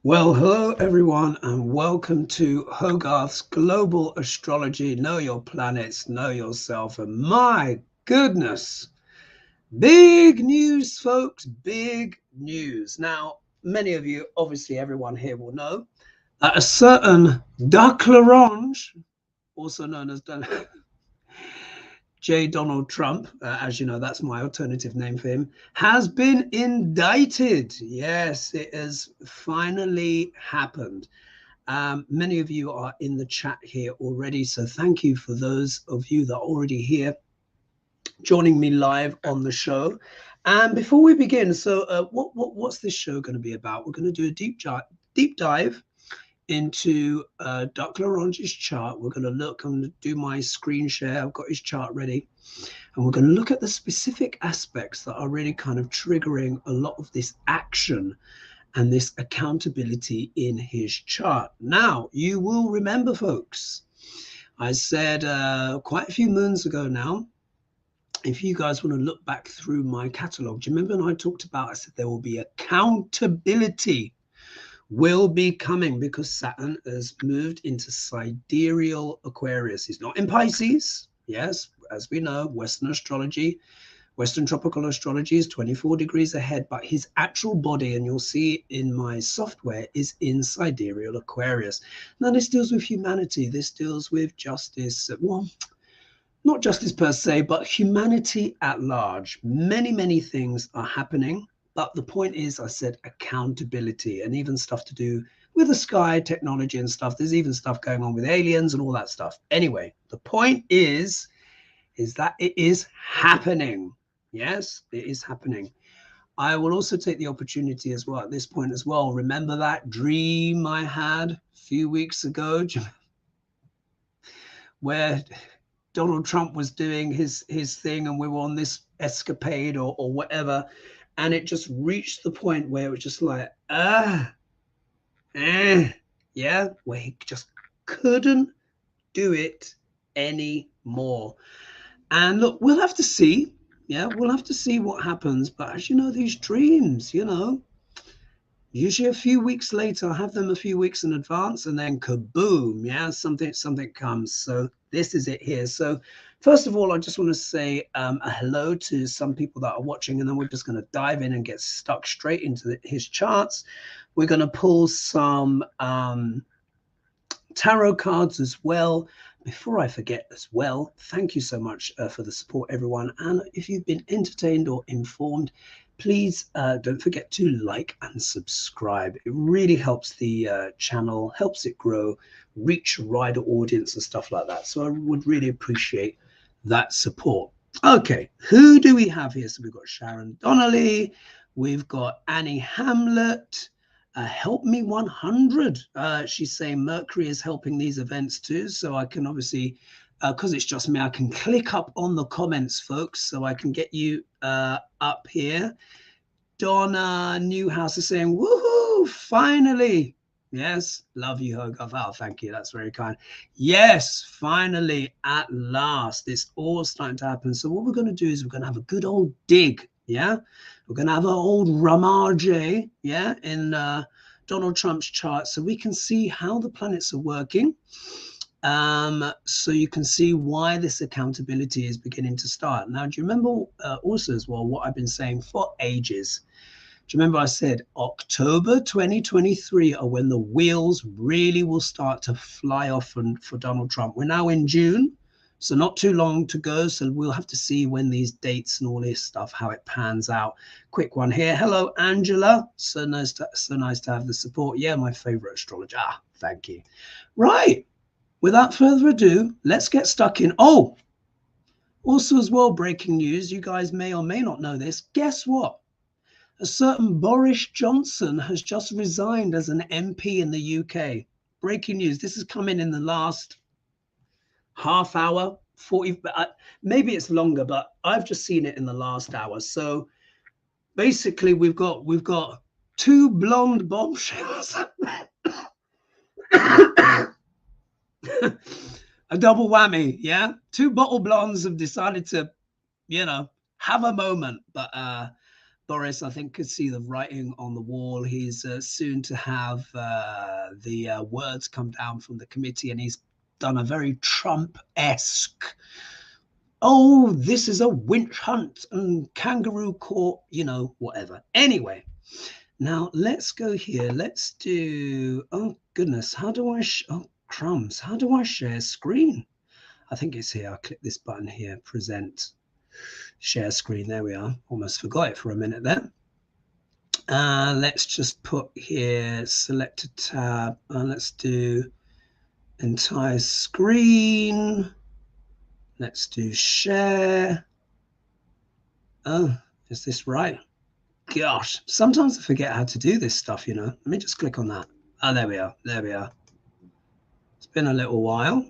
Well, hello everyone, and welcome to Hogarth's Global Astrology. Know your planets, know yourself, and my goodness, big news, folks, big news. Now, many of you, obviously everyone here will know that a certain D.O.J, also known as Donald Trump, as you know, that's my alternative name for him, has been indicted. Yes, it has finally happened. Many of you are in the chat here already, so thank you for those of you that are already here joining me live on the show. And before we begin, so what's this show going to be about? We're going to do a deep dive into Dr. Laurent's chart. We're going to look and do my screen share. I've got his chart ready. And we're going to look at the specific aspects that are really kind of triggering a lot of this action and this accountability in his chart. Now, you will remember, folks, I said quite a few moons ago now, if you guys want to look back through my catalog, do you remember when I talked about, I said there will be accountability will be coming because Saturn has moved into sidereal Aquarius. He's not in Pisces. Yes, as we know, Western astrology, Western tropical astrology is 24 degrees ahead, but his actual body, and you'll see in my software, is in sidereal Aquarius. Now, this deals with humanity. This deals with justice. Well, not justice per se, but humanity at large. Many, many things are happening. But the point is, I said accountability and even stuff to do with the sky, technology and stuff. There's even stuff going on with aliens and all that stuff. Anyway, the point is that it is happening. Yes, it is happening. I will also take the opportunity as well at this point as well. Remember that dream I had a few weeks ago where Donald Trump was doing his thing and we were on this escapade or whatever. And it just reached the point where it was just like, yeah, where he just couldn't do it anymore. And look, we'll have to see. Yeah, we'll have to see what happens. But as you know, these dreams, usually a few weeks later, I have them a few weeks in advance, and then kaboom, yeah, something comes. So this is it here. So first of all, I just want to say a hello to some people that are watching, and then we're just going to dive in and get stuck straight into his charts. We're going to pull some tarot cards as well. Before I forget as well, thank you so much for the support, everyone. And if you've been entertained or informed, please don't forget to like and subscribe. It really helps the channel, helps it grow, reach a wider audience and stuff like that. So I would really appreciate that support. Okay, who do we have here? So we've got Sharon Donnelly, we've got Annie Hamlet, help me 100. She's saying Mercury is helping these events too. So I can obviously, because it's just me, I can click up on the comments, folks, so I can get you up here. Donna Newhouse is saying, woohoo, finally. Yes, love you, Hogarth. Oh, thank you. That's very kind. Yes, finally, at last, it's all starting to happen. So what we're going to do is we're going to have a good old dig. Yeah, we're going to have an old ramage, yeah, in Donald Trump's chart so we can see how the planets are working. So you can see why this accountability is beginning to start. Now, do you remember also as well what I've been saying for ages? Do you remember I said October 2023 are when the wheels really will start to fly off for Donald Trump? We're now in June, so not too long to go. So we'll have to see when these dates and all this stuff, how it pans out. Quick one here. Hello, Angela. So nice to have the support. Yeah, my favorite astrologer. Thank you. Right. Without further ado, let's get stuck in. Oh, also as well, breaking news. You guys may or may not know this. Guess what? A certain Boris Johnson has just resigned as an MP in the UK. Breaking news. This is coming in the last half hour, 40, maybe it's longer, but I've just seen it in the last hour. So basically we've got two blonde bombshells. A double whammy, yeah. Two bottle blondes have decided to, have a moment, but Boris, I think, could see the writing on the wall. He's soon to have the words come down from the committee, and he's done a very Trump-esque, oh, this is a winch hunt and kangaroo court, you know, whatever. Anyway, now let's go here. Let's do, oh goodness, how do I, oh crumbs, how do I share screen? I think it's here. I'll click this button here, present, share screen. There we are. Almost forgot it for a minute there. Let's just put here, select a tab, and let's do entire screen. Let's do share. Oh, is this right? Gosh, sometimes I forget how to do this stuff, you know. Let me just click on that. Oh, there we are. There we are. It's been a little while.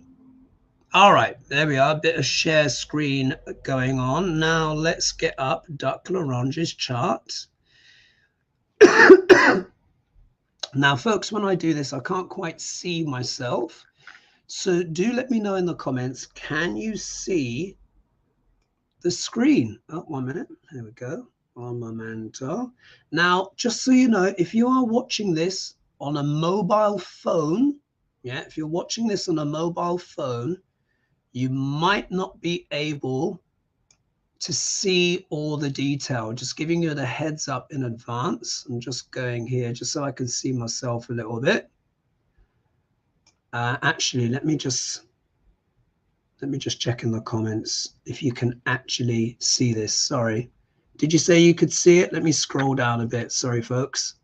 All right, there we are. A bit of share screen going on. Now let's get up Duck-Larange's chart. Now, folks, when I do this, I can't quite see myself. So do let me know in the comments, can you see the screen? Oh, 1 minute. There we go. Un momento. Now, just so you know, if you are watching this on a mobile phone, yeah, if you're watching this on a mobile phone, you might not be able to see all the detail. Just giving you the heads up in advance. I'm just going here just so I can see myself a little bit. Actually, let me just check in the comments if you can actually see this. Sorry. Did you say you could see it? Let me scroll down a bit. Sorry, folks.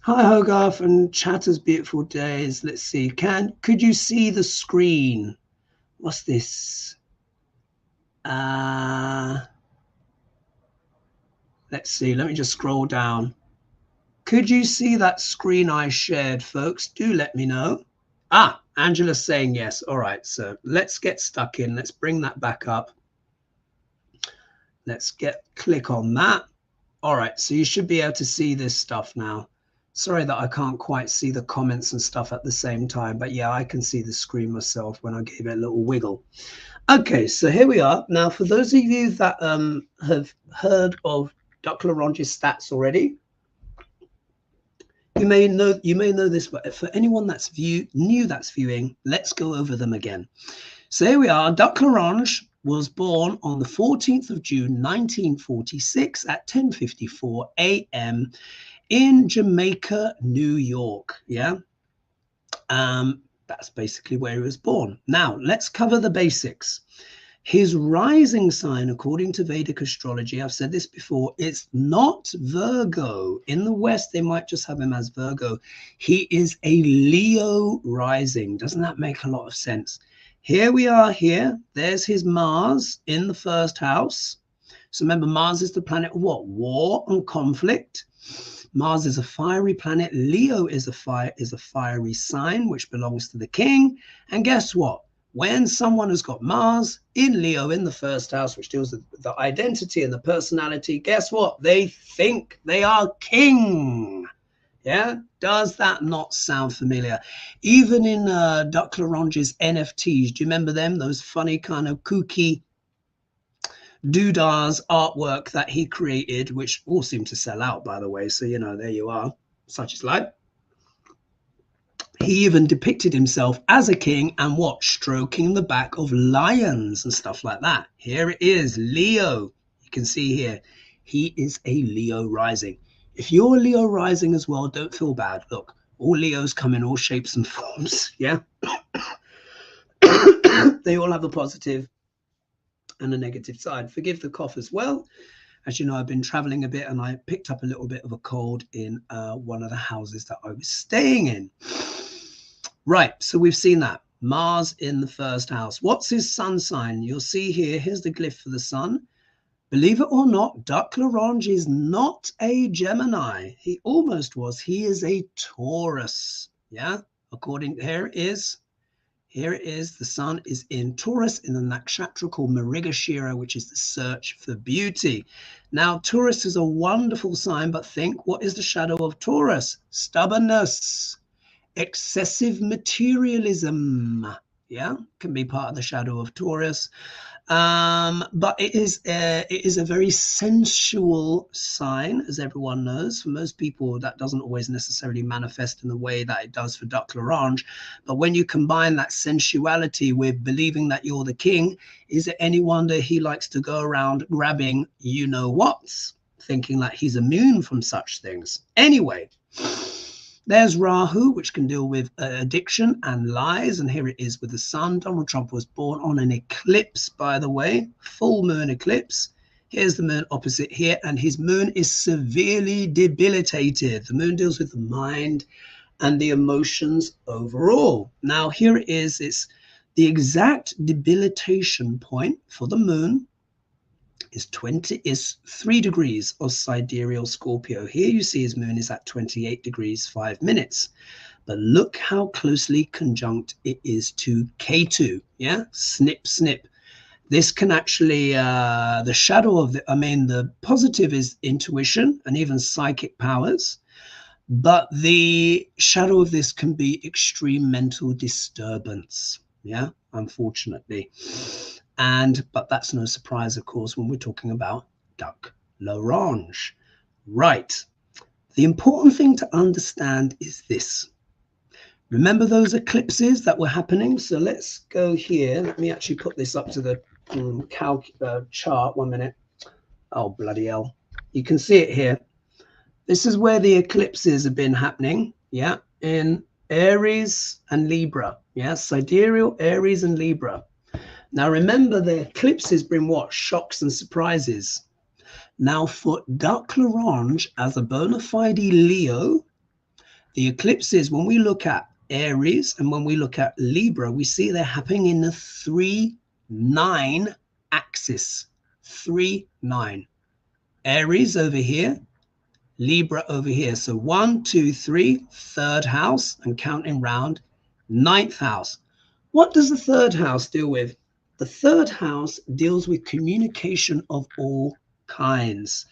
Hi, Hogarth and Chatter's beautiful days. Let's see. Could you see the screen? What's this? Let's see. Let me just scroll down. Could you see that screen I shared, folks? Do let me know. Ah, Angela's saying yes. All right, so let's get stuck in. Let's bring that back up. Let's click on that. All right, so you should be able to see this stuff now. Sorry that I can't quite see the comments and stuff at the same time, but yeah, I can see the screen myself when I gave it a little wiggle. Okay, so here we are. Now, for those of you that have heard of Duck-Larange's stats already, you may know this, but for anyone that's new that's viewing, let's go over them again. So here we are. Duck-Larange was born on the 14th of June, 1946 at 10:54 a.m. in Jamaica, New York. Yeah. That's basically where he was born. Now, let's cover the basics. His rising sign, according to Vedic astrology, I've said this before, it's not Virgo. In the West, they might just have him as Virgo. He is a Leo rising. Doesn't that make a lot of sense? Here we are here. There's his Mars in the first house. So remember, Mars is the planet of what? War and conflict. Mars is a fiery planet. Leo is a fiery sign, which belongs to the king. And guess what? When someone has got Mars in Leo in the first house, which deals with the identity and the personality, guess what? They think they are king. Yeah? Does that not sound familiar? Even in Duck-Larange's NFTs, do you remember them? Those funny kind of kooky doodahs artwork that he created, which all seem to sell out, by the way. So, you know, there you are. Such is life. He even depicted himself as a king and what? Stroking the back of lions and stuff like that. Here it is, Leo. You can see here, he is a Leo rising. If you're a Leo rising as well, don't feel bad. Look, all Leos come in all shapes and forms. Yeah. They all have a positive and a negative side. Forgive the cough as well. As you know, I've been traveling a bit and I picked up a little bit of a cold in one of the houses that I was staying in. Right, so we've seen that. Mars in the first house. What's his sun sign? You'll see here, here's the glyph for the sun. Believe it or not, Duck-Larange is not a Gemini. He almost was. He is a Taurus. Yeah, according, here it is. Here it is. The sun is in Taurus in the nakshatra called Mrigashira, which is the search for beauty. Now, Taurus is a wonderful sign, but think, what is the shadow of Taurus? Stubbornness, excessive materialism. Yeah, can be part of the shadow of Taurus. But it is a very sensual sign, as everyone knows. For most people, that doesn't always necessarily manifest in the way that it does for Duck L'Orange. But when you combine that sensuality with believing that you're the king, is it any wonder he likes to go around grabbing you know what's, thinking that he's immune from such things? Anyway, there's Rahu, which can deal with addiction and lies. And here it is with the sun. Donald Trump was born on an eclipse, by the way, full moon eclipse. Here's the moon opposite here, and his moon is severely debilitated. The moon deals with the mind and the emotions overall. Now, here it is. It's the exact debilitation point for the moon is 3 degrees of sidereal Scorpio. Here you see his moon is at 28 degrees 5 minutes. But look how closely conjunct it is to Ketu. Yeah, snip, snip. This can actually, the shadow of the positive is intuition and even psychic powers. But the shadow of this can be extreme mental disturbance. Yeah, unfortunately. But that's no surprise, of course, when we're talking about Duck L'Orange. Right. The important thing to understand is this. Remember those eclipses that were happening? So let's go here. Let me actually put this up to the chart. 1 minute. Oh, bloody hell. You can see it here. This is where the eclipses have been happening. Yeah. In Aries and Libra. Yeah. Sidereal, Aries and Libra. Now, remember, the eclipses bring what? Shocks and surprises. Now, for Duck L'Orange, as a bona fide Leo, the eclipses, when we look at Aries and when we look at Libra, we see they're happening in the 3-9 axis. 3-9. Aries over here, Libra over here. So 1, 2, 3, third house, and counting round, 9th house. What does the third house deal with? The third house deals with communication of all kinds.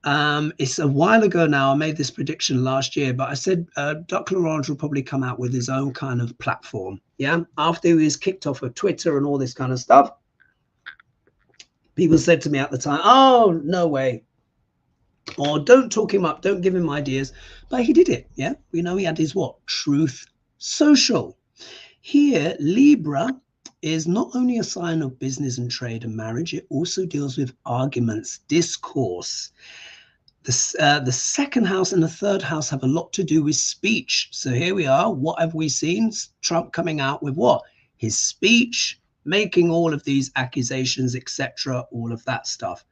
It's a while ago now. I made this prediction last year, but I said Duck L'Orange will probably come out with his own kind of platform. Yeah, after he was kicked off of Twitter and all this kind of stuff, people said to me at the time, "Oh, no way," or "Don't talk him up, don't give him ideas." But he did it. Yeah, we know he had his what? Truth Social. Here, Libra is not only a sign of business and trade and marriage, it also deals with arguments, discourse. The second house and the third house have a lot to do with speech. So here we are. What have we seen? Trump coming out with what? His speech, making all of these accusations, etc., all of that stuff.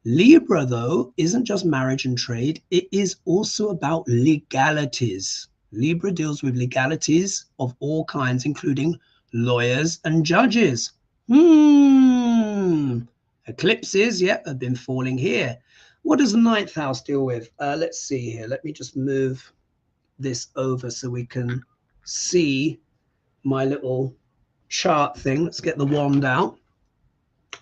Libra, though, isn't just marriage and trade. It is also about legalities. Libra deals with legalities of all kinds, including lawyers and judges. Eclipses, yeah, have been falling here. What does the 9th house deal with? Let's see here. Let me just move this over so we can see my little chart thing. Let's get the wand out.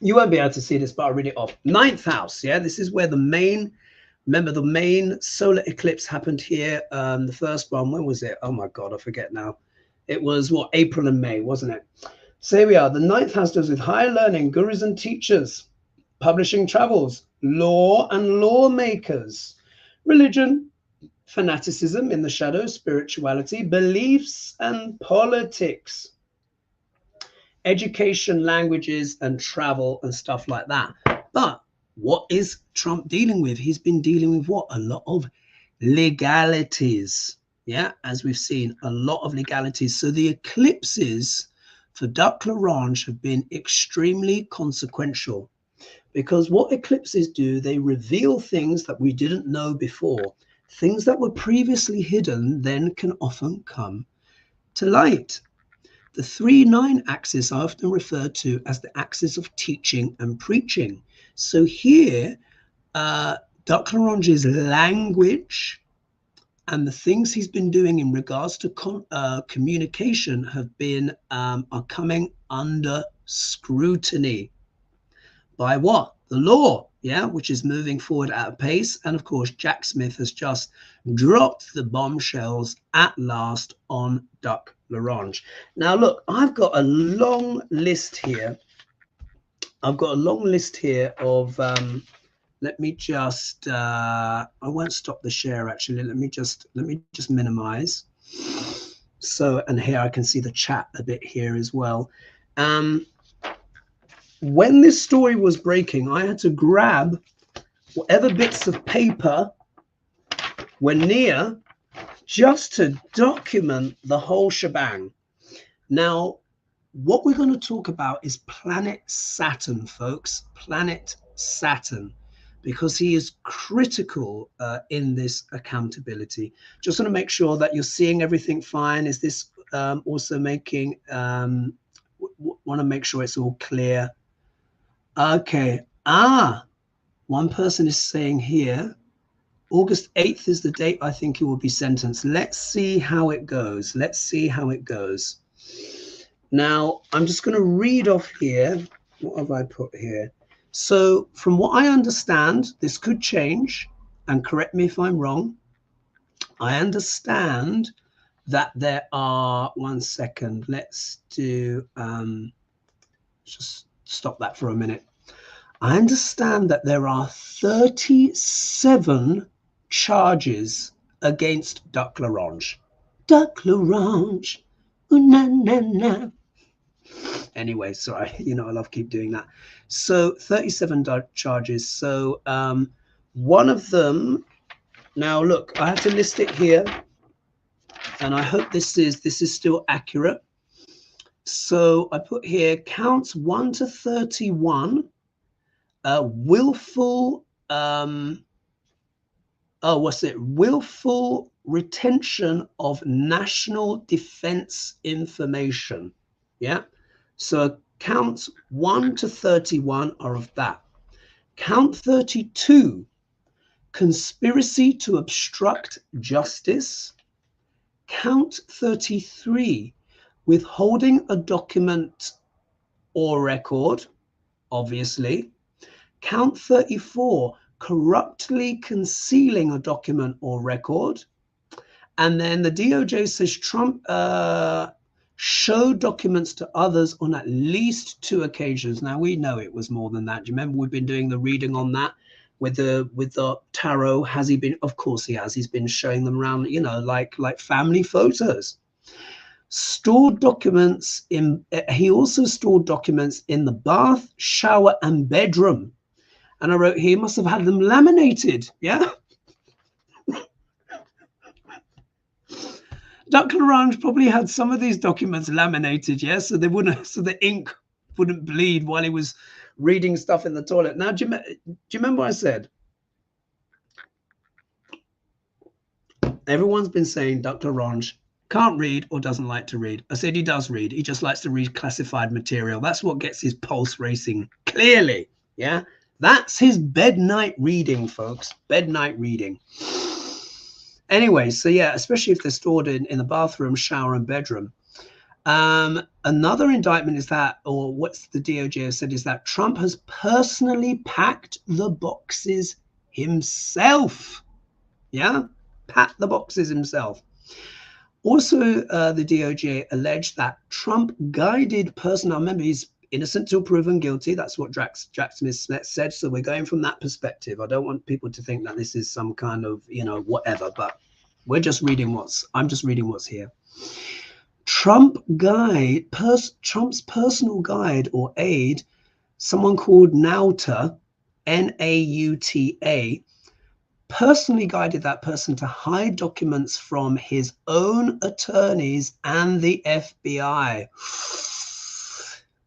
You won't be able to see this, but I'll read it off. 9th house, yeah, this is where the main, remember the main solar eclipse happened here. The first one, when was it? Oh my God, I forget now. It was what, April and May, wasn't it? So here we are. The 9th house deals with higher learning, gurus and teachers, publishing travels, law and lawmakers, religion, fanaticism in the shadow, spirituality, beliefs and politics, education, languages and travel and stuff like that. But what is Trump dealing with? He's been dealing with what? A lot of legalities. Yeah, as we've seen, a lot of legalities. So the eclipses for Duck L'Orange have been extremely consequential, because what eclipses do, they reveal things that we didn't know before. Things that were previously hidden then can often come to light. The 3-9 axis are often referred to as the axis of teaching and preaching. So here, Duck L'Orange's language and the things he's been doing in regards to communication have been are coming under scrutiny. By what? The law, yeah, which is moving forward at a pace. And of course, Jack Smith has just dropped the bombshells at last on Duck L'Orange. Now, look, I've got a long list here I've got a long list here of, let me just, I won't stop the share actually. Let me just minimize. So, and here I can see the chat a bit here as well. When this story was breaking, I had to grab whatever bits of paper were near just to document the whole shebang. Now, what we're going to talk about is planet Saturn, folks, planet Saturn, because he is critical in this accountability. Just want to make sure that you're seeing everything fine. Is this also making, want to make sure it's all clear. Okay. One person is saying here, August 8th is the date I think he will be sentenced. Let's see how it goes. Let's see how it goes. Now, I'm just going to read off here. What have I put here? So from what I understand, this could change, and correct me if I'm wrong. I understand that there are, one second, let's do, just stop that for a minute. I understand that there are 37 charges against Duck Larange. Duck Larange, na na na. Anyway, sorry, you know, I love keep doing that. So 37 charges. So one of them, now look, I have to list it here, and I hope this is still accurate. So I put here counts 1 to 31, willful, willful retention of national defense information. Yeah. So counts 1 to 31 are of that. Count 32, conspiracy to obstruct justice. Count 33, withholding a document or record, obviously. Count 34, corruptly concealing a document or record. And then the D.O.J says Trump showed documents to others on at least 2 occasions. Now, we know it was more than that. Do you remember we've been doing the reading on that with the tarot? Has he been? Of course he has. He's been showing them around, you know, like family photos. Stored documents in, he also stored documents in the bath, shower, and bedroom. And I wrote, he must have had them laminated. Yeah. Duck Larange probably had some of these documents laminated, yeah, so they wouldn't, so the ink wouldn't bleed while he was reading stuff in the toilet. Now, do you remember what I said? Everyone's been saying Duck Larange can't read or doesn't like to read. I said he does read. He just likes to read classified material. That's what gets his pulse racing clearly. Yeah, that's his bed night reading, folks. Bed night reading. Anyway, so yeah, especially if they're stored in the bathroom, shower, and bedroom. Another indictment is that, or what's the DOJ has said, is that Trump has personally packed the boxes himself. Yeah, packed the boxes himself. Also, the DOJ alleged that Trump guided personnel. Remember, he's innocent till proven guilty. That's what Jack Smith said. So we're going from that perspective. I don't want people to think that this is some kind of, you know, whatever, but we're just reading I'm just reading what's here. Trump's personal guide or aide, someone called Nauta, Nauta, personally guided that person to hide documents from his own attorneys and the FBI.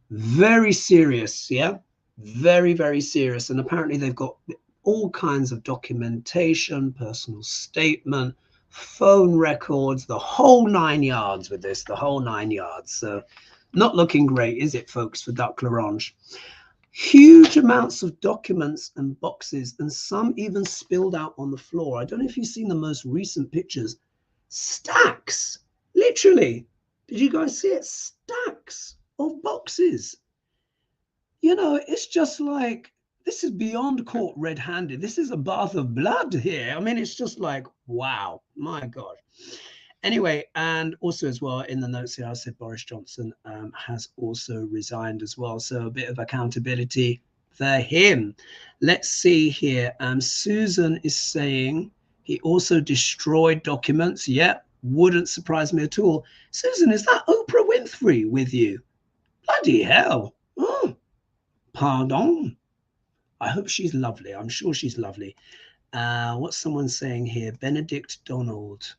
Very serious, yeah? Very, very serious. And apparently they've got all kinds of documentation, personal statement, phone records, the whole 9 yards with this, the whole 9 yards. So not looking great, is it, folks, for Duck Larange? Huge amounts of documents and boxes, and some even spilled out on the floor. I don't know if you've seen the most recent pictures. Stacks, literally. Did you guys see it? Stacks of boxes. You know, it's just like, this is beyond caught red-handed. This is a bath of blood here. I mean, it's just like, wow, my God. Anyway, and also as well in the notes here, I said Boris Johnson has also resigned as well. So a bit of accountability for him. Let's see here. Susan is saying he also destroyed documents. Yeah, wouldn't surprise me at all. Susan, is that Oprah Winfrey with you? Bloody hell. Oh, pardon. I hope she's lovely. I'm sure she's lovely. What's someone saying here? Benedict Donald.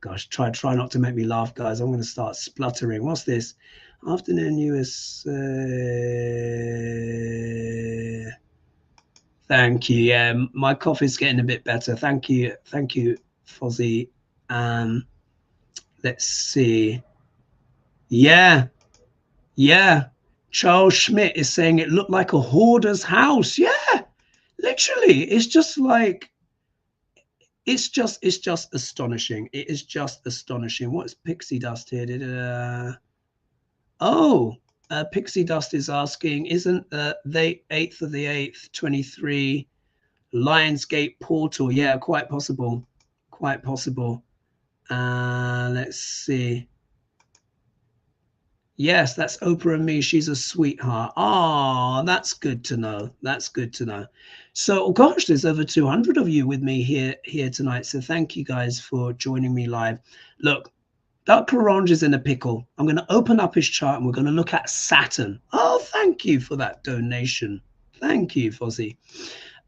Gosh, try not to make me laugh, guys. I'm going to start spluttering. What's this? Afternoon USA. Thank you. Yeah, my coffee's getting a bit better. Thank you, Fozzie. Let's see. Yeah. Charles Schmidt is saying it looked like a hoarder's house. Yeah, literally. It's just like, it's just astonishing. It is just astonishing. What's Pixie Dust here? Pixie Dust is asking, isn't the 8th of the 8th, 23 Lionsgate portal? Yeah, quite possible. Quite possible. Let's see. Yes, that's Oprah and me. She's a sweetheart. Oh, that's good to know. That's good to know. So, gosh, there's over 200 of you with me here tonight. So thank you guys for joining me live. Look, Dr. Orange is in a pickle. I'm going to open up his chart and we're going to look at Saturn. Oh, thank you for that donation. Thank you, Fozzie.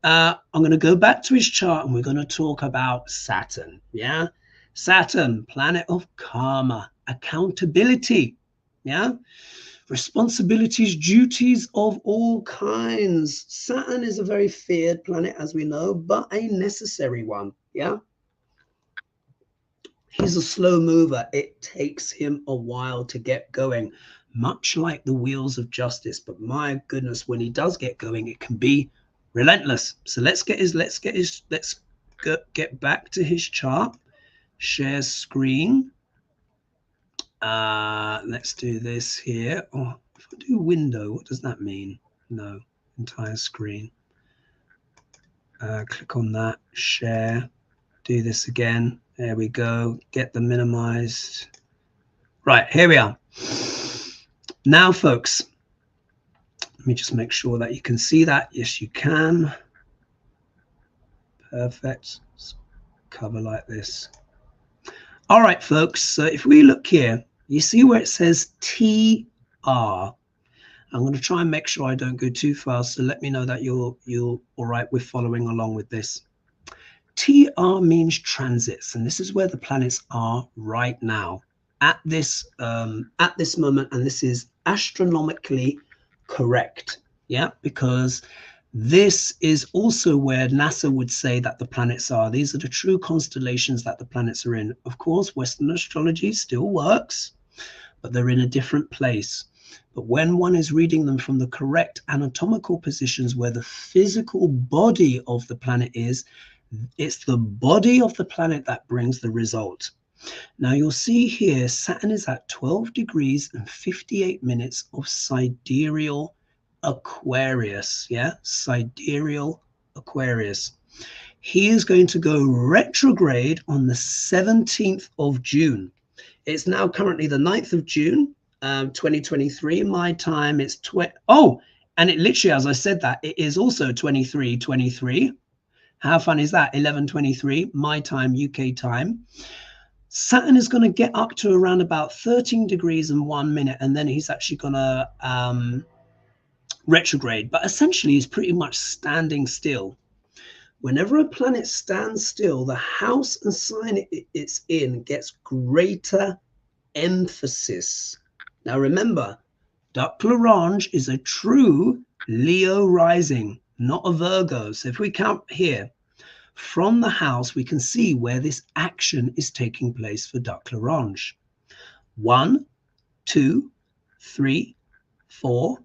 I'm going to go back to his chart and we're going to talk about Saturn. Yeah, Saturn, planet of karma, accountability. Yeah, responsibilities, duties of all kinds. Saturn is a very feared planet, as we know, but a necessary one. Yeah, he's a slow mover. It takes him a while to get going, much like the wheels of justice. But my goodness, when he does get going, it can be relentless. So let's get back to his chart. Share screen. Let's do this here. Oh, if I do window, what does that mean? No, entire screen. Click on that, share, do this again. There we go. Get the minimized. Right, here we are. Now, folks, let me just make sure that you can see that. Yes, you can. Perfect. Cover like this. All right, folks. So if we look here, you see where it says TR. I'm going to try and make sure I don't go too fast. So let me know that you're all right with following along with this. TR means transits, and this is where the planets are right now at this moment, and this is astronomically correct. Yeah, because this is also where NASA would say that the planets are. These are the true constellations that the planets are in. Of course, Western astrology still works, but they're in a different place. But when one is reading them from the correct anatomical positions where the physical body of the planet is, it's the body of the planet that brings the result. Now you'll see here, Saturn is at 12 degrees and 58 minutes of sidereal Aquarius. Yeah, sidereal Aquarius. He is going to go retrograde on the 17th of June. It's now currently the 9th of June, 2023. My time is and it literally, as I said that, it is also 23:23. How fun is that? 11:23 my time, UK time. Saturn is going to get up to around about 13 degrees and 1 minute, and then he's actually going to retrograde. But essentially, he's pretty much standing still. Whenever a planet stands still, the house and sign it's in gets greater emphasis. Now remember, Dr. Orange is a true Leo rising, not a Virgo. So if we count here, from the house, we can see where this action is taking place for Dr. Orange. 1, 2, 3, 4,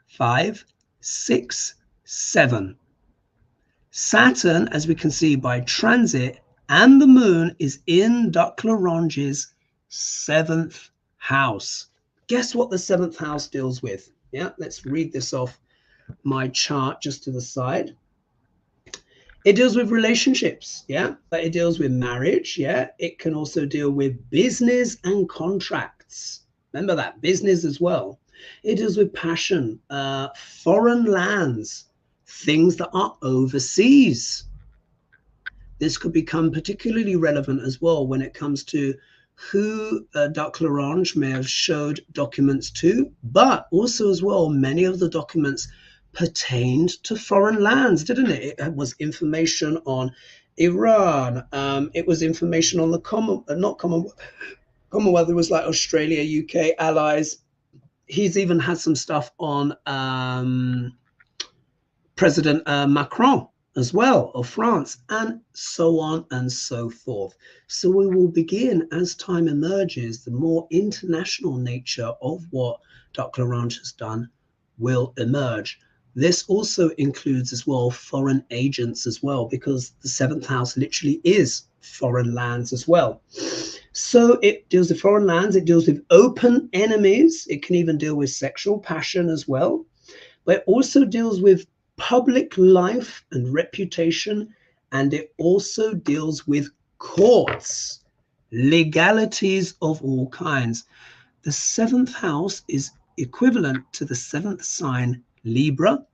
5, 6, 7. Saturn, as we can see by transit, and the moon is in Dr. Orange's 7th house. Guess what the 7th house deals with? Yeah, let's read this off my chart just to the side. It deals with relationships, yeah. But it deals with marriage, yeah. It can also deal with business and contracts. Remember that, business as well. It deals with passion, foreign lands, things that are overseas. This could become particularly relevant as well when it comes to who Duc Larange may have showed documents to, but also as well, many of the documents pertained to foreign lands, didn't it? It was information on Iran. It was information on the Commonwealth. It was like Australia, UK, allies. He's even had some stuff on President Macron as well of France, and so on and so forth. So we will begin as time emerges, the more international nature of what Dr. Larange has done will emerge. This also includes as well foreign agents as well, because the seventh house literally is foreign lands as well. So it deals with foreign lands, it deals with open enemies, it can even deal with sexual passion as well, but it also deals with public life and reputation, and it also deals with courts, legalities of all kinds. The seventh house is equivalent to the seventh sign Libra.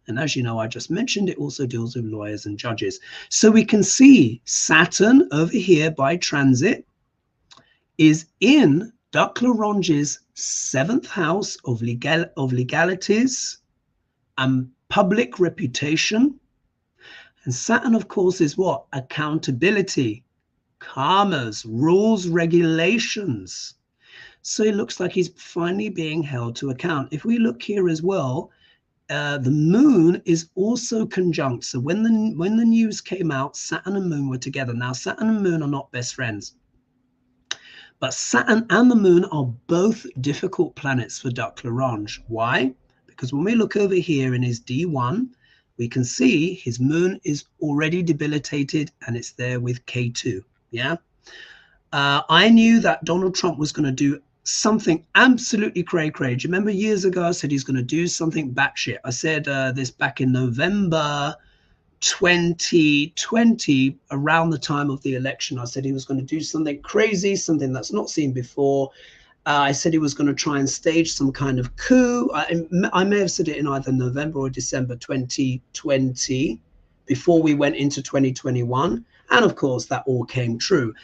And as you know, I just mentioned, it also deals with lawyers and judges. So we can see Saturn over here by transit is in Duc Larange's seventh house of legalities and public reputation. And Saturn, of course, is what? Accountability, karmas, rules, regulations. So it looks like he's finally being held to account. If we look here as well, the moon is also conjunct. So when the news came out, Saturn and moon were together. Now, Saturn and moon are not best friends. But Saturn and the moon are both difficult planets for Duc Larange. Why? Because when we look over here in his D1, we can see his moon is already debilitated and it's there with K2. Yeah. I knew that Donald Trump was going to do something absolutely cray-cray. Do you remember years ago I said he's going to do something batshit? I said this back in November 2020, around the time of the election. I said he was going to do something crazy, something that's not seen before. I said he was going to try and stage some kind of coup. I may have said it in either November or December 2020, before we went into 2021. And of course, that all came true.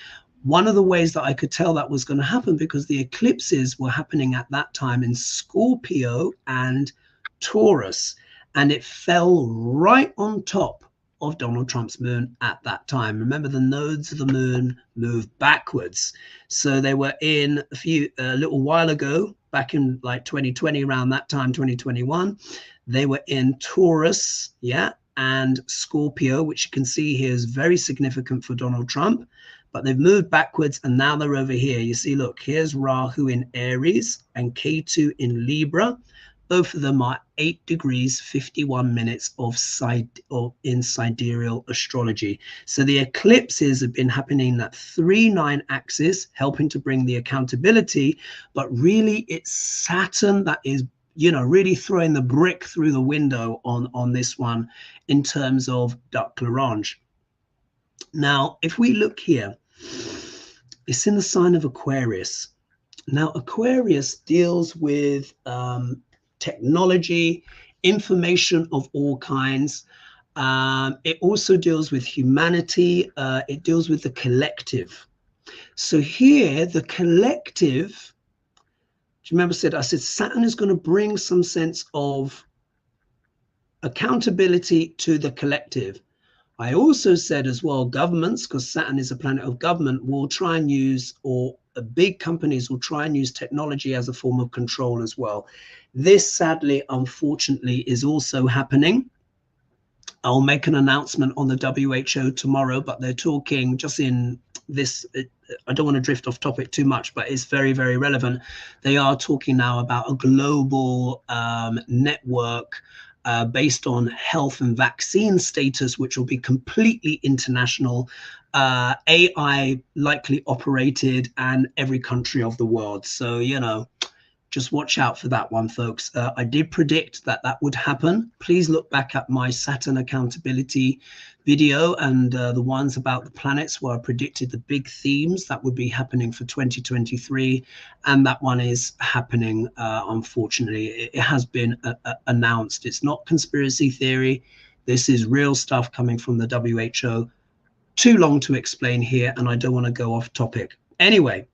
One of the ways that I could tell that was going to happen, because the eclipses were happening at that time in Scorpio and Taurus, and it fell right on top of Donald Trump's moon at that time. Remember, the nodes of the moon moved backwards. So they were in a little while ago, back in like 2020, around that time, 2021, they were in Taurus, yeah, and Scorpio, which you can see here is very significant for Donald Trump. But they've moved backwards and now they're over here. You see, look, here's Rahu in Aries and K2 in Libra. Both of them are 8 degrees, 51 minutes in sidereal astrology. So the eclipses have been happening in that 3-9 axis, helping to bring the accountability. But really, it's Saturn that is, really throwing the brick through the window on this one in terms of Duc Larange. Now, if we look here, it's in the sign of Aquarius. Now, Aquarius deals with technology, information of all kinds. It also deals with humanity. It deals with the collective. So here, the collective, do you remember I said Saturn is going to bring some sense of accountability to the collective. I also said as well, governments, because Saturn is a planet of government, will try and use, or big companies will try and use technology as a form of control as well. This, sadly, unfortunately, is also happening. I'll make an announcement on the WHO tomorrow, but they're talking just in this, I don't want to drift off topic too much, but it's very, very relevant. They are talking now about a global network based on health and vaccine status, which will be completely international, AI likely operated, and every country of the world. So, Just watch out for that one, folks. I did predict that that would happen. Please look back at my Saturn accountability video and the ones about the planets where I predicted the big themes that would be happening for 2023. And that one is happening, unfortunately. It has been announced. It's not conspiracy theory. This is real stuff coming from the WHO. Too long to explain here, and I don't want to go off topic. Anyway.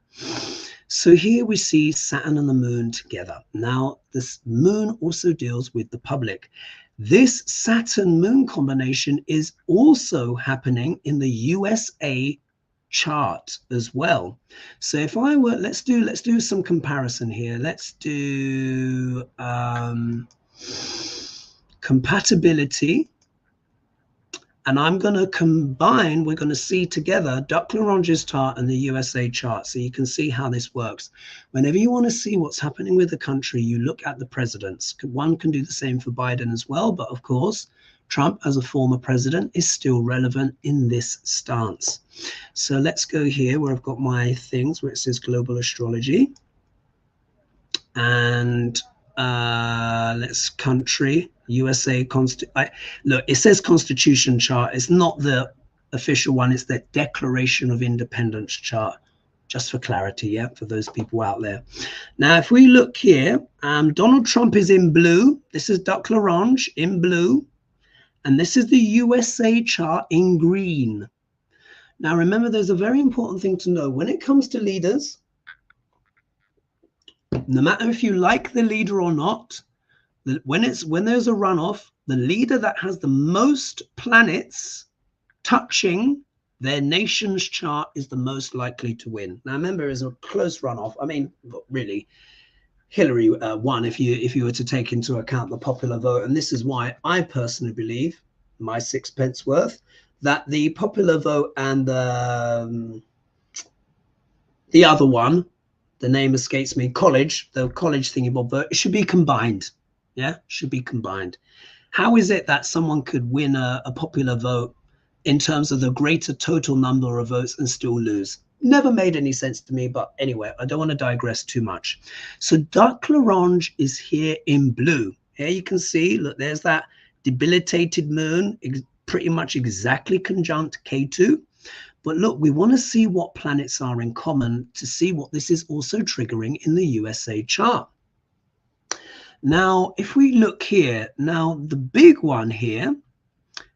So here we see Saturn and the moon together. Now, this moon also deals with the public. This Saturn-moon combination is also happening in the USA chart as well. So if I were, let's do some comparison here. Let's do compatibility. And I'm going to combine, we're going to see together Duck-Larange's chart and the USA chart. So you can see how this works. Whenever you want to see what's happening with the country, you look at the presidents. One can do the same for Biden as well. But of course, Trump as a former president is still relevant in this stance. So let's go here where I've got my things where it says global astrology. And let's country. USA look, it says Constitution chart. It's not the official one. It's the Declaration of Independence chart, just for clarity, yeah, for those people out there. Now, if we look here, Donald Trump is in blue. This is Duck-Larange in blue, and this is the USA chart in green. Now, remember, there's a very important thing to know when it comes to leaders. No matter if you like the leader or not, when there's a runoff, the leader that has the most planets touching their nation's chart is the most likely to win. Now, remember, it's a close runoff. I mean, really, Hillary won if you were to take into account the popular vote. And this is why I personally believe, my 6 pence worth, that the popular vote and the other one, the name escapes me, the college thingy bob vote, it should be combined. Yeah, should be combined. How is it that someone could win a popular vote in terms of the greater total number of votes and still lose? Never made any sense to me, but anyway, I don't want to digress too much. So Duck-Larange is here in blue. Here you can see, look, there's that debilitated moon, pretty much exactly conjunct K2. But look, we want to see what planets are in common to see what this is also triggering in the USA chart. Now, if we look here, now the big one here,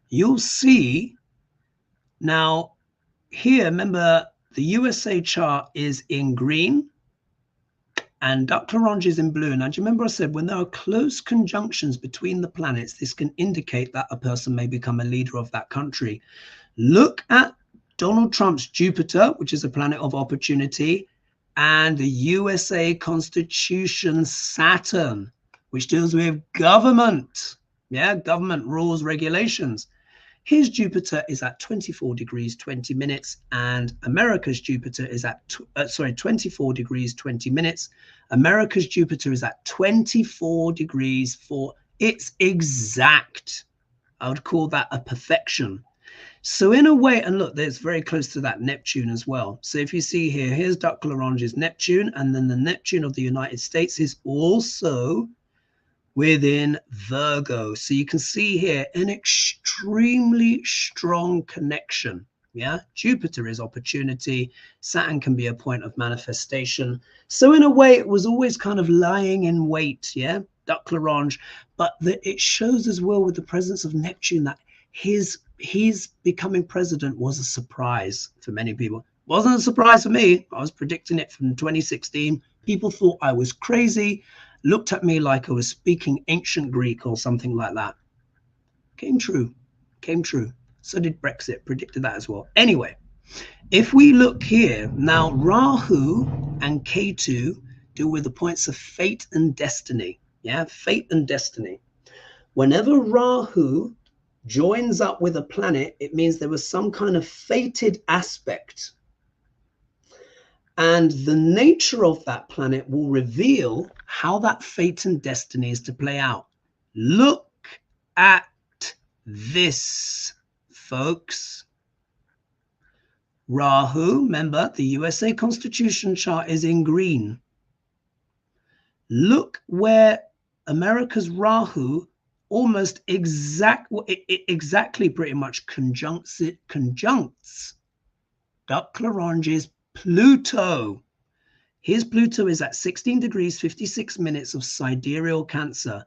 you'll see now here, remember the USA chart is in green and Duck-Larange is in blue. Now, do you remember I said when there are close conjunctions between the planets, this can indicate that a person may become a leader of that country. Look at Donald Trump's Jupiter, which is a planet of opportunity, and the USA Constitution Saturn, which deals with government, yeah, government rules, regulations. His Jupiter is at 24 degrees, 20 minutes, and America's Jupiter is at, 24 degrees, 20 minutes. America's Jupiter is at 24 degrees for, it's exact. I would call that a perfection. So in a way, and look, there's very close to that Neptune as well. So if you see here, here's Duck-Larange's Neptune, and then the Neptune of the United States is also within Virgo. So you can see here an extremely strong connection. Yeah, Jupiter is opportunity. Saturn can be a point of manifestation. So in a way, it was always kind of lying in wait. Yeah, Duck-Larange, but it shows as well with the presence of Neptune that his becoming president was a surprise for many people. Wasn't a surprise for me. I was predicting it from 2016. People thought I was crazy, looked at me like I was speaking ancient Greek or something like that. Came true. So did Brexit, predicted that as well. Anyway, if we look here, now Rahu and K2 deal with the points of fate and destiny. Yeah, fate and destiny. Whenever Rahu joins up with a planet, it means there was some kind of fated aspect. And the nature of that planet will reveal how that fate and destiny is to play out. Look at this, folks. Rahu, remember, the USA Constitution chart is in green. Look where America's Rahu almost exactly pretty much conjuncts Duck-Lagrange's Pluto. His Pluto is at 16 degrees 56 minutes of sidereal Cancer,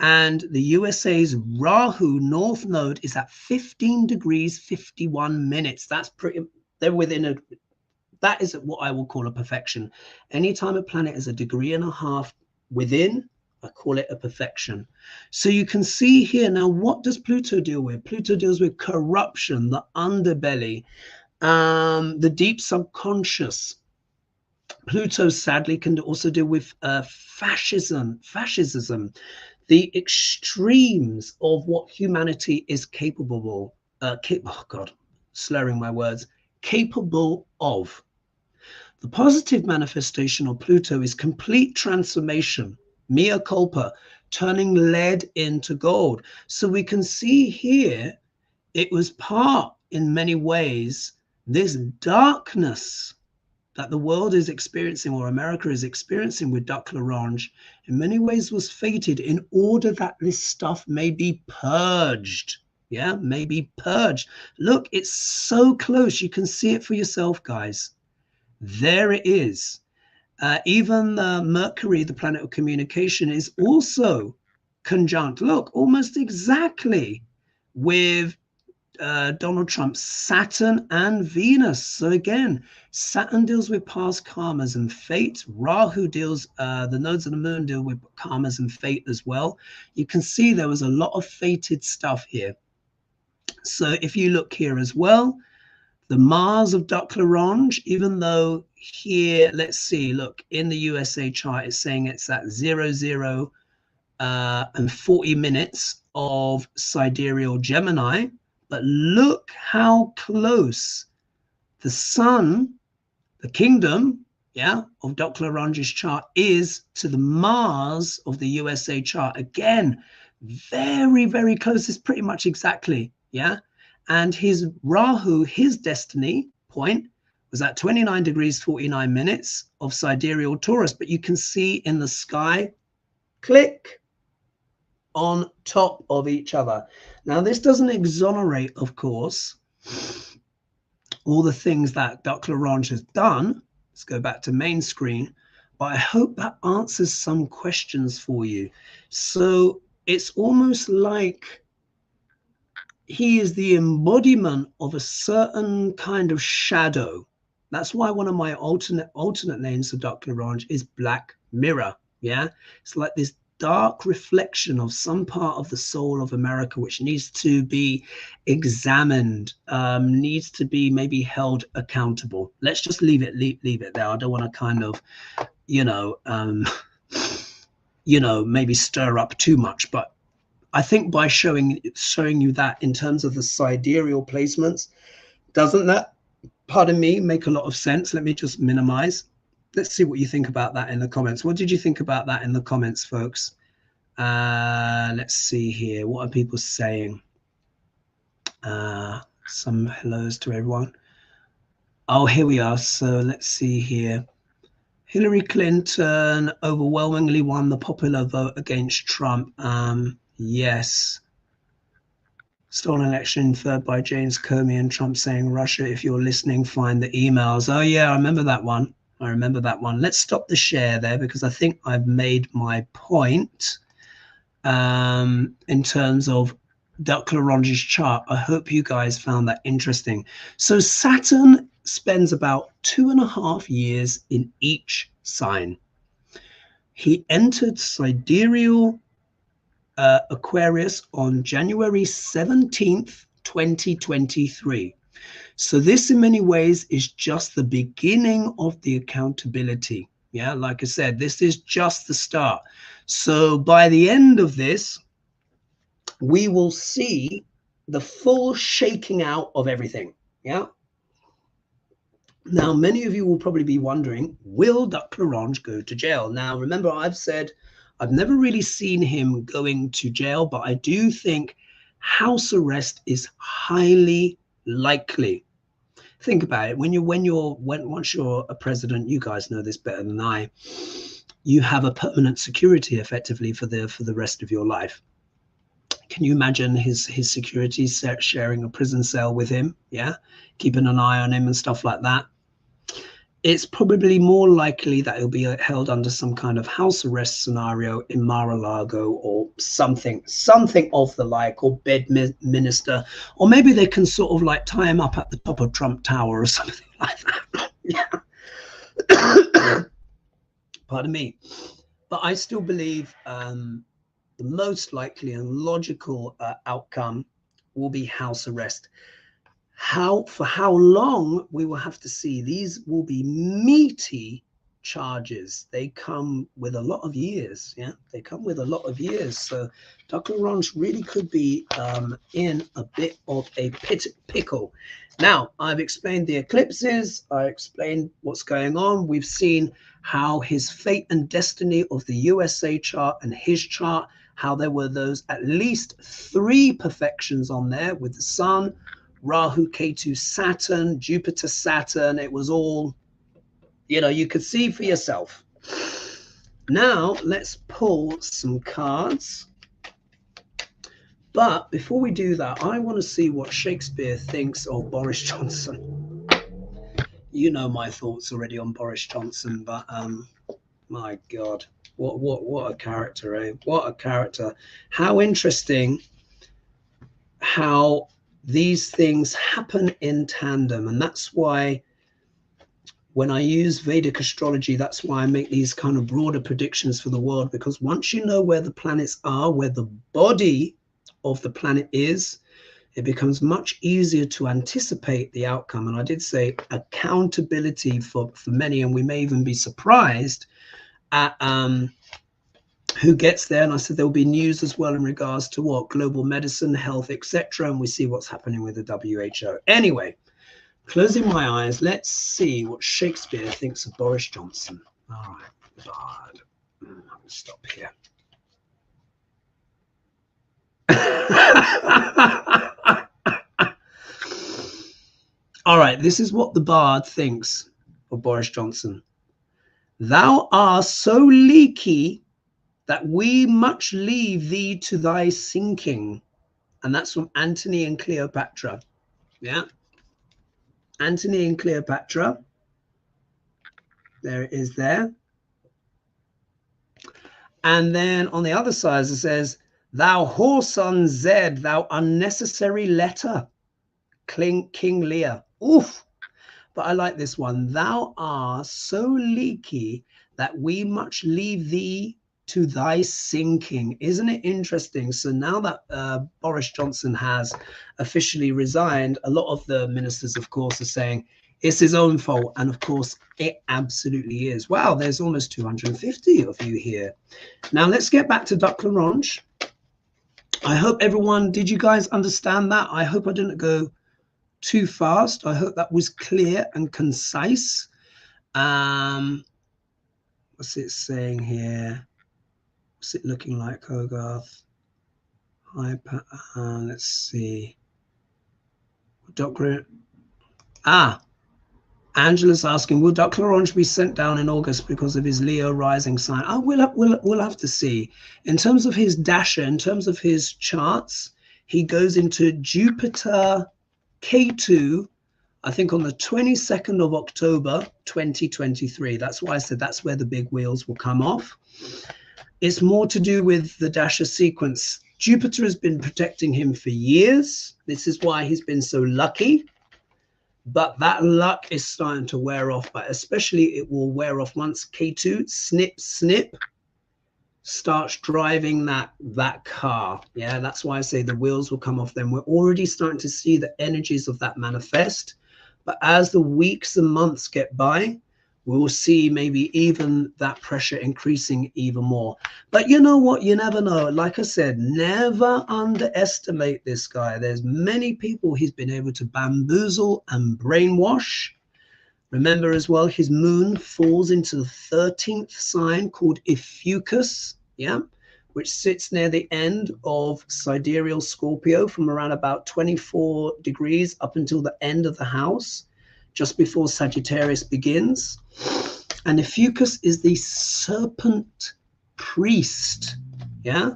and the USA's Rahu North Node is at 15 degrees 51 minutes. That's pretty, they're within a, that is what I will call a perfection. Anytime a planet is a degree and a half within, I call it a perfection. So you can see here now, what does Pluto deal with? Pluto deals with corruption, the underbelly, the deep subconscious. Pluto sadly can also deal with fascism, the extremes of what humanity is capable oh God, slurring my words, capable of. The positive manifestation of Pluto is complete transformation, mea culpa, turning lead into gold. So we can see here, it was part, in many ways, this darkness that the world is experiencing, or America is experiencing with Duck-Lagrange, in many ways was fated in order that this stuff may be purged. Yeah, may be purged. Look, it's so close. You can see it for yourself, guys. There it is. Even Mercury, the planet of communication, is also conjunct. Look, almost exactly with Donald Trump's Saturn and Venus. So again, Saturn deals with past karmas and fate. Rahu deals, the nodes of the moon deal with karmas and fate as well. You can see there was a lot of fated stuff here. So if you look here as well, the Mars of Duck-Lagrange, even though here, let's see, look, in the USA chart, it's saying it's at 00 and 40 minutes of sidereal Gemini. But look how close the sun, the kingdom, yeah, of Duck-Lagrange's chart is to the Mars of the USA chart. Again, very, very close. It's pretty much exactly, yeah. And his Rahu, his destiny point, was at 29 degrees 49 minutes of sidereal Taurus. But you can see in the sky, click, on top of each other. Now, this doesn't exonerate, of course, all the things that Duck-Lagrange has done. Let's go back to main screen. But I hope that answers some questions for you. So it's almost like he is the embodiment of a certain kind of shadow. That's why one of my alternate names for Duck-Lagrange is Black Mirror. Yeah, it's like this dark reflection of some part of the soul of America, which needs to be examined, needs to be maybe held accountable. Let's just leave it there. I don't want to kind of, maybe stir up too much, but I think by showing you that in terms of the sidereal placements, doesn't that, pardon me, make a lot of sense? Let me just minimize. Let's see what you think about that in the comments. What did you think about that in the comments, folks? Let's see here. What are people saying? Some hellos to everyone. Oh, here we are. So let's see here. Hillary Clinton overwhelmingly won the popular vote against Trump. Yes. Stolen election inferred by James Comey, and Trump saying, Russia, if you're listening, find the emails. Oh, yeah, I remember that one. Let's stop the share there because I think I've made my point in terms of Duck-Lagrange's chart. I hope you guys found that interesting. So Saturn spends about 2.5 years in each sign. He entered sidereal Aquarius on January 17th, 2023. So this in many ways is just the beginning of the accountability. Yeah, like I said, this is just the start. So by the end of this, we will see the full shaking out of everything. Yeah. Now, many of you will probably be wondering, will Duck-Lagrange go to jail? Now, remember, I've said I've never really seen him going to jail, but I do think house arrest is highly likely. Think about it. Once you're a president, you guys know this better than I. you have a permanent security effectively for the rest of your life. Can you imagine his security sharing a prison cell with him? Yeah, keeping an eye on him and stuff like that. It's probably more likely that he'll be held under some kind of house arrest scenario in Mar-a-Lago or something of the like, or bed minister, or maybe they can sort of like tie him up at the top of Trump Tower or something like that. Yeah. Pardon me. But I still believe the most likely and logical outcome will be house arrest. For how long, we will have to see. These will be meaty charges. They come with a lot of years. Yeah, they come with a lot of years. So Dr. Laurence really could be in a bit of a pickle. Now, I've explained the eclipses. I explained what's going on. We've seen how his fate and destiny of the USA chart and his chart, how there were those at least 3 perfections on there with the sun, Rahu, Ketu, Saturn, Jupiter, Saturn. It was all, you know, you could see for yourself. Now, let's pull some cards. But before we do that, I want to see what Shakespeare thinks of Boris Johnson. You know my thoughts already on Boris Johnson, but my God, what a character, eh? What a character. How interesting how these things happen in tandem. And that's why when I use Vedic astrology, that's why I make these kind of broader predictions for the world, because once you know where the planets are, where the body of the planet is, it becomes much easier to anticipate the outcome. And I did say accountability for many, and we may even be surprised at who gets there. And I said there will be news as well in regards to what global medicine, health, etc. And we see what's happening with the WHO. Anyway, closing my eyes, let's see what Shakespeare thinks of Boris Johnson. All right, God. I'll stop here. All right, this is what the bard thinks of Boris Johnson. Thou art so leaky that we much leave thee to thy sinking. And that's from Antony and Cleopatra. Yeah. Antony and Cleopatra. There it is there. And then on the other side, it says, thou whoreson Zed, thou unnecessary letter, King Lear. Oof. But I like this one. Thou art so leaky that we much leave thee to thy sinking. Isn't it interesting? So now that Boris Johnson has officially resigned, a lot of the ministers, of course, are saying it's his own fault. And of course, it absolutely is. Wow, there's almost 250 of you here. Now let's get back to Dr. Laurence. I hope everyone, did you guys understand that? I hope I didn't go too fast. I hope that was clear and concise. What's it saying here? What's it looking like, Hogarth? Let's see. Angela's asking, will Dr. Laurence be sent down in August because of his Leo rising sign? Oh, we'll have to see. In terms of his dasher, in terms of his charts, he goes into Jupiter K2, I think on the 22nd of October, 2023. That's why I said that's where the big wheels will come off. It's more to do with the dasher sequence. Jupiter has been protecting him for years. This is why he's been so lucky. But that luck is starting to wear off. But especially it will wear off once K2, snip, starts driving that car. Yeah, that's why I say the wheels will come off then. We're already starting to see the energies of that manifest. But as the weeks and months get by, we will see maybe even that pressure increasing even more. But you know what? You never know. Like I said, never underestimate this guy. There's many people he's been able to bamboozle and brainwash. Remember as well, his moon falls into the 13th sign called Ophiuchus, yeah, which sits near the end of sidereal Scorpio from around about 24 degrees up until the end of the house, just before Sagittarius begins. And Ophiuchus is the serpent priest. Yeah.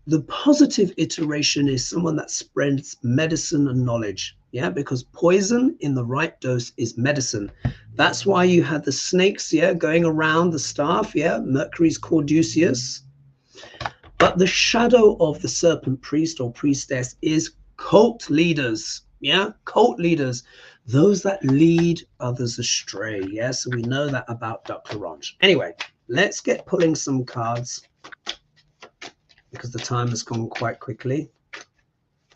The positive iteration is someone that spreads medicine and knowledge. Yeah, because poison in the right dose is medicine. That's why you had the snakes, yeah, going around the staff, yeah, Mercury's caduceus. But the shadow of the serpent priest or priestess is cult leaders, yeah, cult leaders, those that lead others astray. Yeah, so we know that about Duck Larange. Anyway, let's get pulling some cards because the time has gone quite quickly.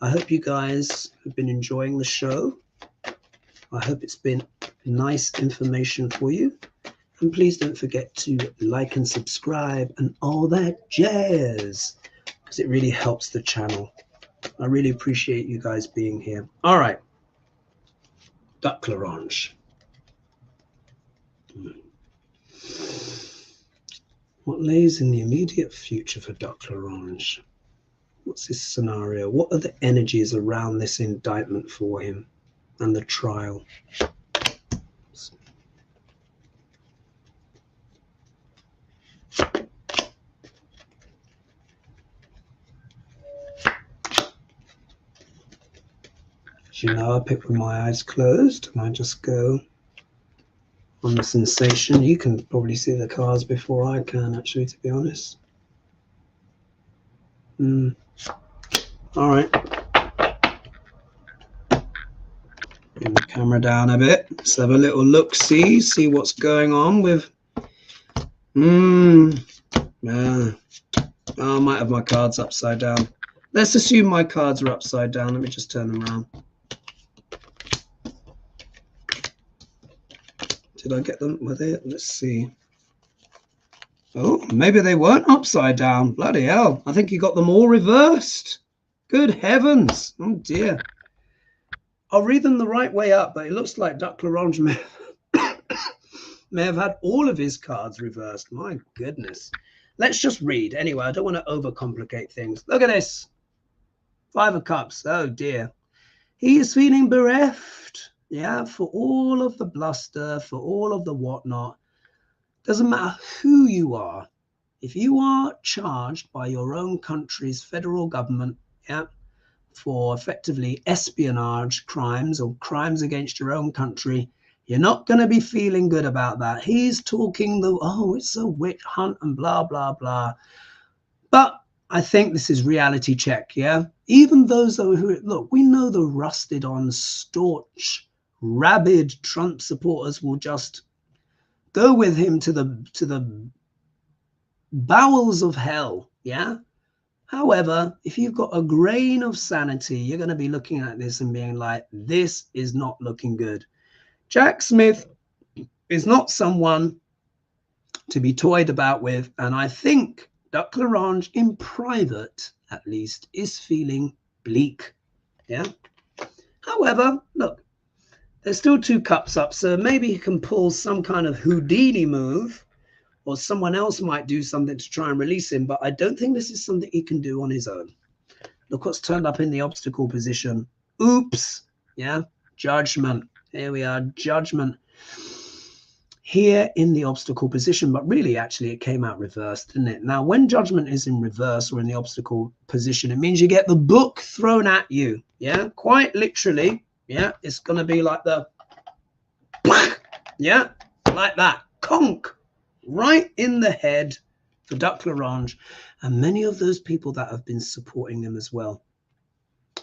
I hope you guys have been enjoying the show. I hope it's been nice information for you. And please don't forget to like and subscribe and all that jazz, because it really helps the channel. I really appreciate you guys being here. All right. Duck Larange. What lays in the immediate future for Duck Larange? What's his scenario? What are the energies around this indictment for him and the trial? As you know, I pick with my eyes closed and I just go on the sensation. You can probably see the cards before I can, actually, to be honest. All right. Bring the camera down a bit. Let's have a little look-see, see what's going on with... I might have my cards upside down. Let's assume my cards are upside down. Let me just turn them around. Did I get them? Were they? Let's see. Oh, maybe they weren't upside down. Bloody hell. I think you got them all reversed. Good heavens. Oh, dear. I'll read them the right way up, but it looks like Duck Larange may have had all of his cards reversed. My goodness. Let's just read. Anyway, I don't want to overcomplicate things. Look at this. 5 of Cups. Oh, dear. He is feeling bereft. Yeah, for all of the bluster, for all of the whatnot. Doesn't matter who you are. If you are charged by your own country's federal government, yeah, for effectively espionage crimes or crimes against your own country, you're not going to be feeling good about that. He's talking it's a witch hunt and blah, blah, blah. But I think this is reality check, yeah? Even those who, look, we know the rusted on, staunch, rabid Trump supporters will just go with him to the bowels of hell, yeah? However, if you've got a grain of sanity, you're going to be looking at this and being like, this is not looking good. Jack Smith is not someone to be toyed about with, and I think Duck Larange, in private at least, is feeling bleak, yeah? However, look, there's still 2 cups up, so maybe he can pull some kind of Houdini move, or someone else might do something to try and release him, but I don't think this is something he can do on his own. Look what's turned up in the obstacle position. Oops, yeah, Judgment. Here we are, Judgment. Here in the obstacle position, but really, actually, it came out reversed, didn't it? Now, when Judgment is in reverse or in the obstacle position, it means you get the book thrown at you, yeah, quite literally. Yeah, it's going to be like the, yeah, like that, conk, right in the head for Duck Larange and many of those people that have been supporting him as well.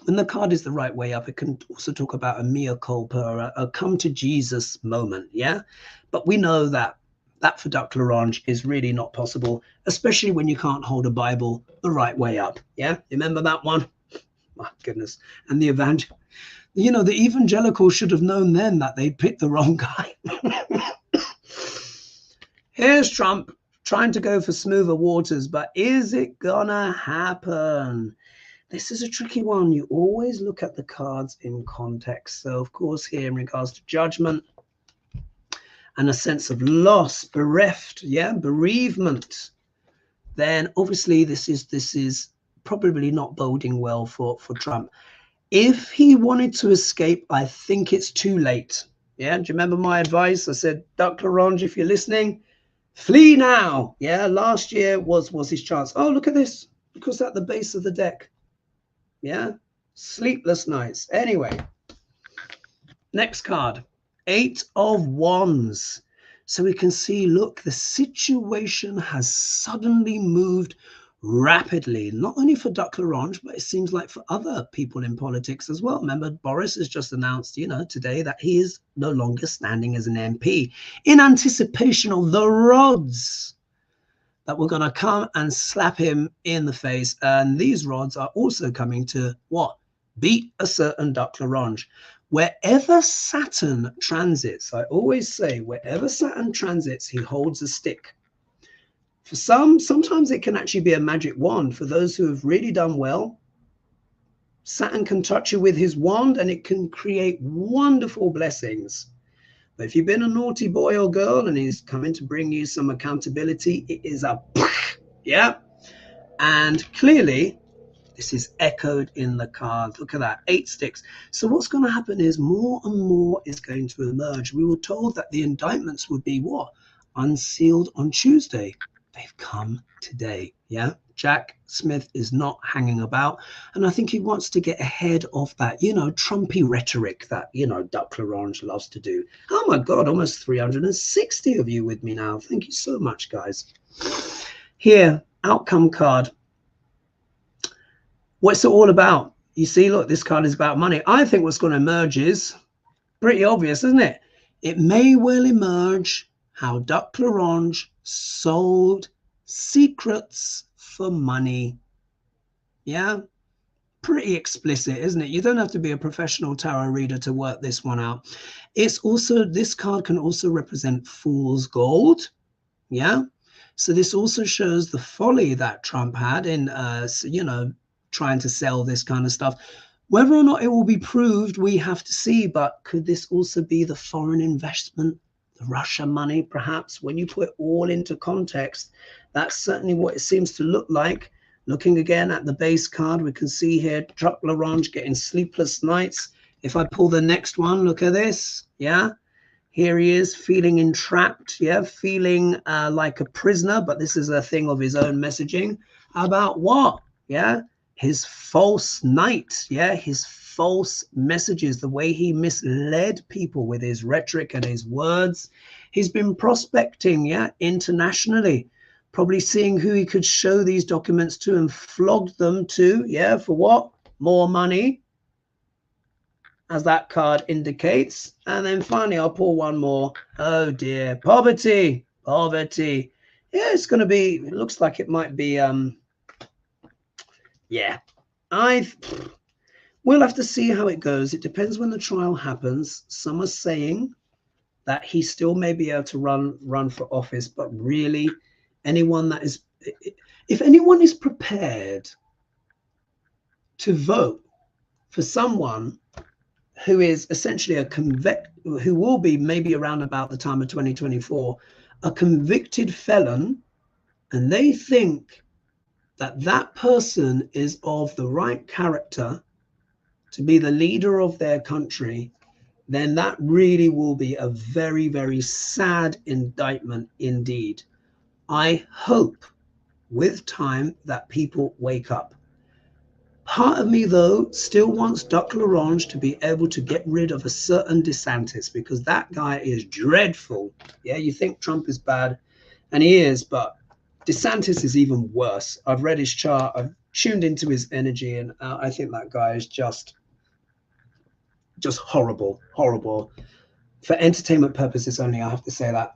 When the card is the right way up, it can also talk about a mea culpa or a come to Jesus moment, yeah? But we know that for Duck Larange is really not possible, especially when you can't hold a Bible the right way up, yeah? Remember that one? My goodness. And the the evangelicals should have known then that they picked the wrong guy. Here's Trump trying to go for smoother waters, but is it gonna happen? This is a tricky one. You always look at the cards in context. So, of course, here in regards to Judgment and a sense of loss, bereft, yeah, bereavement, then obviously this is probably not boding well for Trump. If he wanted to escape, I think it's too late. Yeah, do you remember my advice? I said, Dr. Ronge, if you're listening, flee now. Yeah, last year was his chance. Oh, look at this. Because at the base of the deck. Yeah, sleepless nights. Anyway, next card, 8 of Wands. So we can see, look, the situation has suddenly moved rapidly, not only for Duck Larange, but it seems like for other people in politics as well. Remember, Boris has just announced, today that he is no longer standing as an MP in anticipation of the rods that were going to come and slap him in the face. And these rods are also coming to what? Beat a certain Duck Larange. Wherever Saturn transits, I always say, wherever Saturn transits, he holds a stick. For some, sometimes it can actually be a magic wand. For those who have really done well, Saturn can touch you with his wand and it can create wonderful blessings. But if you've been a naughty boy or girl and he's coming to bring you some accountability, it is a yeah. And clearly, this is echoed in the card. Look at that, 8 sticks. So what's going to happen is more and more is going to emerge. We were told that the indictments would be what? Unsealed on Tuesday. They've come today. Yeah. Jack Smith is not hanging about. And I think he wants to get ahead of that, Trumpy rhetoric that, Duck Larange loves to do. Oh my God, almost 360 of you with me now. Thank you so much, guys. Here, outcome card. What's it all about? You see, look, this card is about money. I think what's going to emerge is pretty obvious, isn't it? It may well emerge how Duck Larange sold secrets for money. Yeah, pretty explicit, isn't it? You don't have to be a professional tarot reader to work this one out. It's also, this card can also represent fool's gold. Yeah, so this also shows the folly that Trump had in, trying to sell this kind of stuff. Whether or not it will be proved, we have to see. But could this also be the foreign investment, the Russia money, perhaps? When you put it all into context, that's certainly what it seems to look like. Looking again at the base card, we can see here Duck Larange getting sleepless nights. If I pull the next one, look at this. Yeah, here he is feeling entrapped. Yeah, feeling like a prisoner. But this is a thing of his own messaging about what? Yeah, his false knight. Yeah, his false messages, the way he misled people with his rhetoric and his words. He's been prospecting, yeah, internationally, probably seeing who he could show these documents to and flogged them to, yeah, for what? More money, as that card indicates. And then finally, I'll pull one more. Oh dear, poverty, poverty. Yeah, it's going to be, it looks like it might be, yeah, we'll have to see how it goes. It depends when the trial happens. Some are saying that he still may be able to run for office, but really anyone that is, if anyone is prepared to vote for someone who is essentially who will be maybe around about the time of 2024, a convicted felon, and they think that that person is of the right character to be the leader of their country, then that really will be a very, very sad indictment indeed. I hope with time that people wake up. Part of me, though, still wants Duck Larange to be able to get rid of a certain DeSantis, because that guy is dreadful. Yeah, you think Trump is bad, and he is, but DeSantis is even worse. I've read his chart, I've tuned into his energy, and I think that guy is just horrible, horrible. For entertainment purposes only, I have to say that.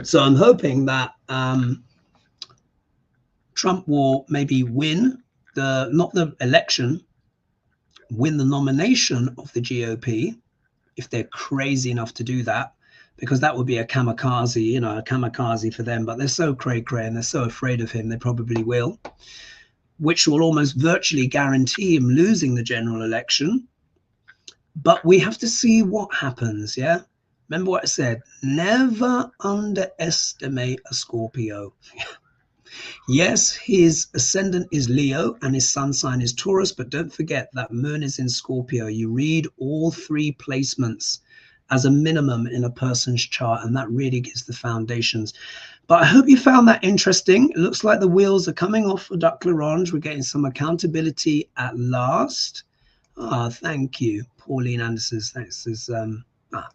So I'm hoping that Trump will maybe win not the election, win the nomination of the GOP, if they're crazy enough to do that, because that would be a kamikaze, a kamikaze for them. But they're so cray-cray and they're so afraid of him, they probably will, which will almost virtually guarantee him losing the general election. But we have to see what happens, yeah? Remember what I said, never underestimate a Scorpio. Yes, his ascendant is Leo and his sun sign is Taurus, but don't forget that moon is in Scorpio. You read all three placements as a minimum in a person's chart, and that really gives the foundations. But I hope you found that interesting. It looks like the wheels are coming off for Duck L'Orange. We're getting some accountability at last. Thank you, Pauline Anderson.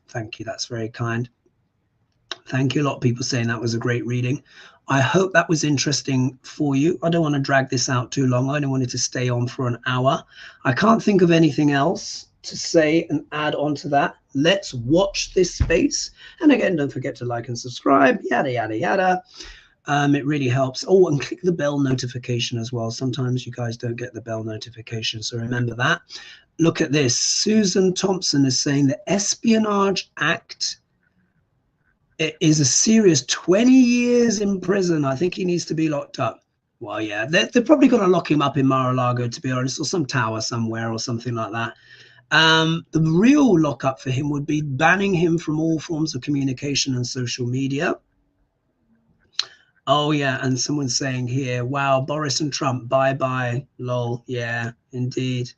Thank you. That's very kind. Thank you. A lot of people saying that was a great reading. I hope that was interesting for you. I don't want to drag this out too long. I only wanted to stay on for an hour. I can't think of anything else to say and add on to that. Let's watch this space. And again, don't forget to like and subscribe, yada, yada, yada. It really helps. Oh, and click the bell notification as well. Sometimes you guys don't get the bell notification, so remember that. Look at this. Susan Thompson is saying the Espionage Act, it is a serious 20 years in prison. I think he needs to be locked up. Well, yeah, they're probably going to lock him up in Mar-a-Lago, to be honest, or some tower somewhere or something like that. The real lockup for him would be banning him from all forms of communication and social media. Oh, yeah, and someone's saying here, wow, Boris and Trump, bye-bye, lol. Yeah, indeed.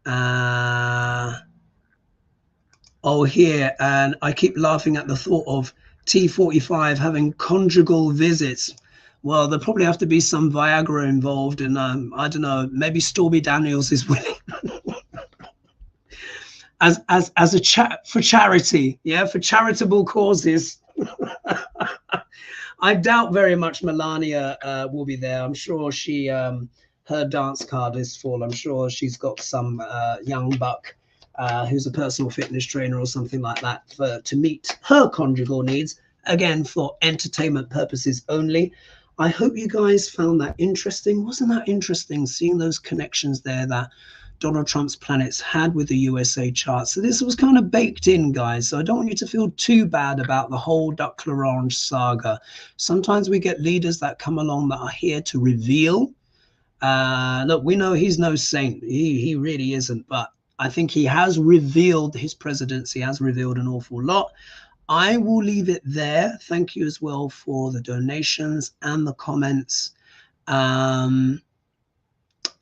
Oh, here, and I keep laughing at the thought of T45 having conjugal visits. Well, there probably have to be some Viagra involved, and I don't know, maybe Stormy Daniels is willing as a chat for charity, yeah, for charitable causes. I doubt very much Melania will be there. I'm sure she her dance card is full. I'm sure she's got some young buck who's a personal fitness trainer or something like that to meet her conjugal needs, again, for entertainment purposes only. I hope you guys found that interesting. Wasn't that interesting seeing those connections there that Donald Trump's planets had with the USA chart? So this was kind of baked in, guys. So I don't want you to feel too bad about the whole Duck L'Orange saga. Sometimes we get leaders that come along that are here to reveal. Look, we know he's no saint. He really isn't, but I think he has revealed his presidency, has revealed an awful lot. I will leave it there. Thank you as well for the donations and the comments, and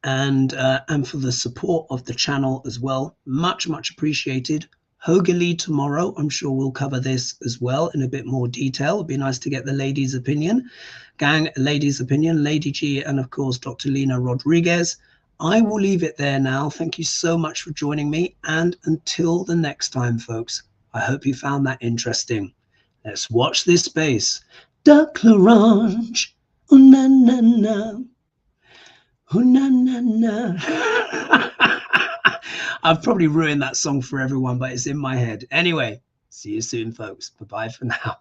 for the support of the channel as well. Much appreciated. Hogarth tomorrow, I'm sure we'll cover this as well in a bit more detail. It'd be nice to get the ladies' opinion. Gang, ladies' opinion, Lady G, and of course, Dr. Lena Rodriguez. I will leave it there now. Thank you so much for joining me. And until the next time, folks, I hope you found that interesting. Let's watch this space. Duck L'Orange. Oh, na, na, na. Oh, na, na, na. I've probably ruined that song for everyone, but it's in my head. Anyway, see you soon, folks. Bye-bye for now.